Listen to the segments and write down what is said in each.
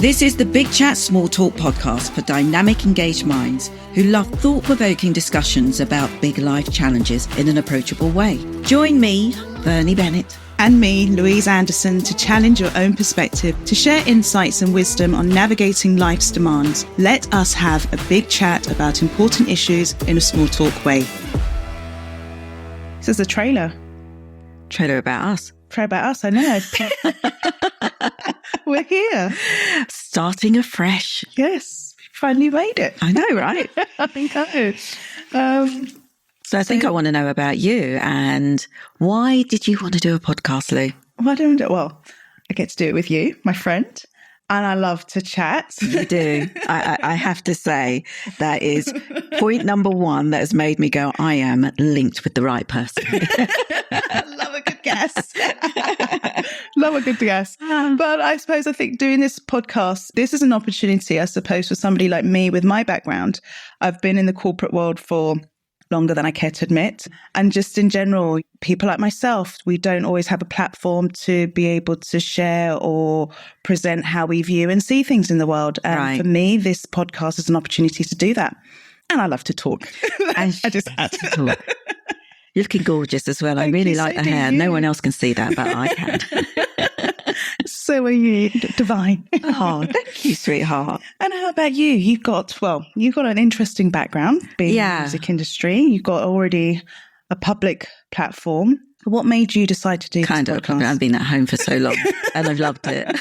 This is the Big Chat Small Talk podcast for dynamic, engaged minds who love thought-provoking discussions about big life challenges in an approachable way. Join me, Vernie Bennett, and me, Louise Anderson, to challenge your own perspective, to share insights and wisdom on navigating life's demands. Let us have a big chat about important issues in a small talk way. This is a trailer. Trailer about us. Trailer about us, I know. We're here. Starting afresh. Yes, finally made it. I know, right? I think I So I think I want to know about you and why did you want to do a podcast, Lou? Well, I get to do it with you, my friend, and I love to chat. You do. I have to say that is point number one that has made me go, I am linked with the right person. Love a good guess. Love a good guess. But I think doing this podcast, this is an opportunity, I suppose, for somebody like me with my background. I've been in the corporate world for longer than I care to admit. And just in general, people like myself, we don't always have a platform to be able to share or present how we view and see things in the world. And right. For me, this podcast is an opportunity to do that. And I love to talk. And I just had to talk. You're looking gorgeous as well. I really like the hair. No one else can see that, but I can. So are you, divine. Oh, thank you, sweetheart. And how about you? You've got an interesting background being in the music industry. You've got already a public platform. What made you decide to do this podcast? I've been at home for so long and I've loved it.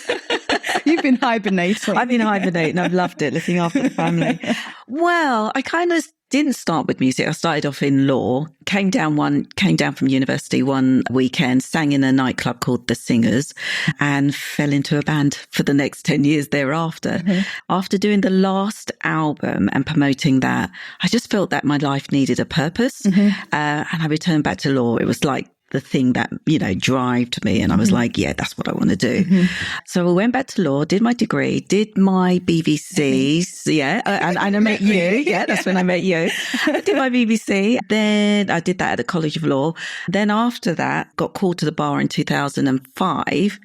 You've been hibernating. I've been hibernating. I've loved it, looking after the family. Well, I kind of didn't start with music. I started off in law, came down from university one weekend, sang in a nightclub called The Singers and fell into a band for the next 10 years thereafter. Mm-hmm. After doing the last album and promoting that, I just felt that my life needed a purpose. Mm-hmm. And I returned back to law. It was like the thing that, drived me. And I was like, yeah, that's what I want to do. Mm-hmm. So I went back to law, did my degree, did my BVc. Yeah. And I met you. Yeah. That's when I met you. I did my BBC. Then I did that at the College of Law. Then after that, got called to the bar in 2005.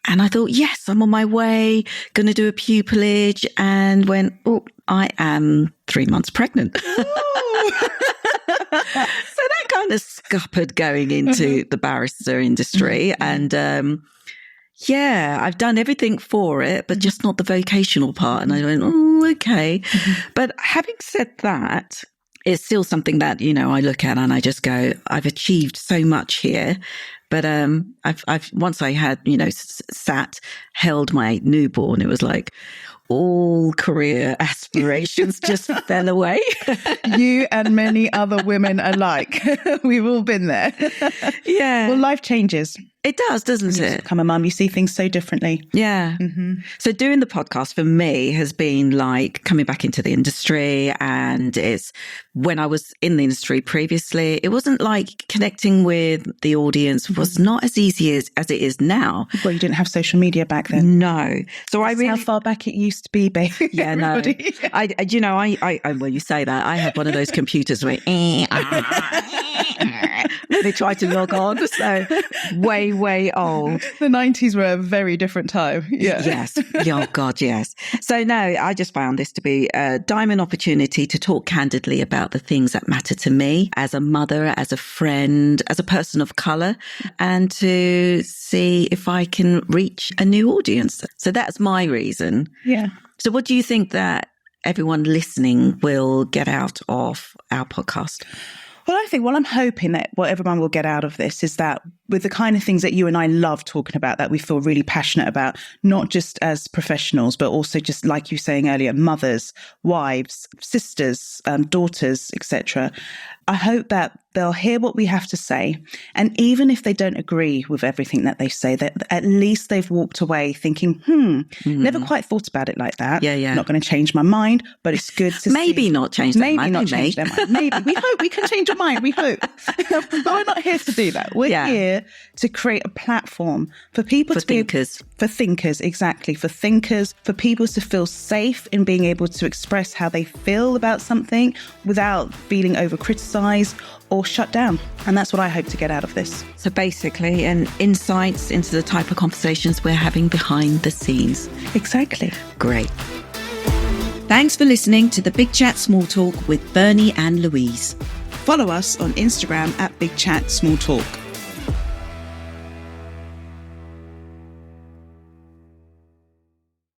And I thought, yes, I'm on my way, going to do a pupillage, and went, oh, I am 3 months pregnant. So that kind of scuppered going into the barrister industry. And I've done everything for it, but just not the vocational part. And I went, oh, okay. But having said that, it's still something that, I look at and I just go, I've achieved so much here. But I've once I had, held my newborn, it was like all career aspirations just fell away. You and many other women alike. We've all been there. Yeah. Well, life changes. It does, doesn't you it? Become a mum, you see things so differently. Yeah. Mm-hmm. So doing the podcast for me has been like coming back into the industry, and it's when I was in the industry previously, it wasn't like connecting with the audience was not as easy as it is now. Well, you didn't have social media back then. No. So I really... how far back it used to be, babe. Yeah, no. I well, you say that. I had one of those computers where they try to log on. So way old. The 90s were a very different time. Yeah. Yes. Oh, God, yes. So no, I just found this to be a diamond opportunity to talk candidly about the things that matter to me as a mother, as a friend, as a person of colour, and to see if I can reach a new audience. So that's my reason. Yeah. So what do you think that everyone listening will get out of our podcast? Well, I'm hoping that what everyone will get out of this is that with the kind of things that you and I love talking about, that we feel really passionate about, not just as professionals, but also just like you were saying earlier, mothers, wives, sisters, daughters, etc. I hope that they'll hear what we have to say. And even if they don't agree with everything that they say, that at least they've walked away thinking, never quite thought about it like that. Yeah. Not going to change my mind, but it's good to maybe see. Not change their mind. Maybe not change their mind. Maybe. We hope we can change your mind. We hope. But we're not here to do that. We're here it to create a platform for people For to be thinkers. for thinkers, exactly. For thinkers, for people to feel safe in being able to express how they feel about something without feeling over criticized or shut down. And that's what I hope to get out of this. So basically, insights into the type of conversations we're having behind the scenes. Exactly. Great. Thanks for listening to the Big Chat Small Talk with Vernie and Louise. Follow us on Instagram at Big Chat Small Talk.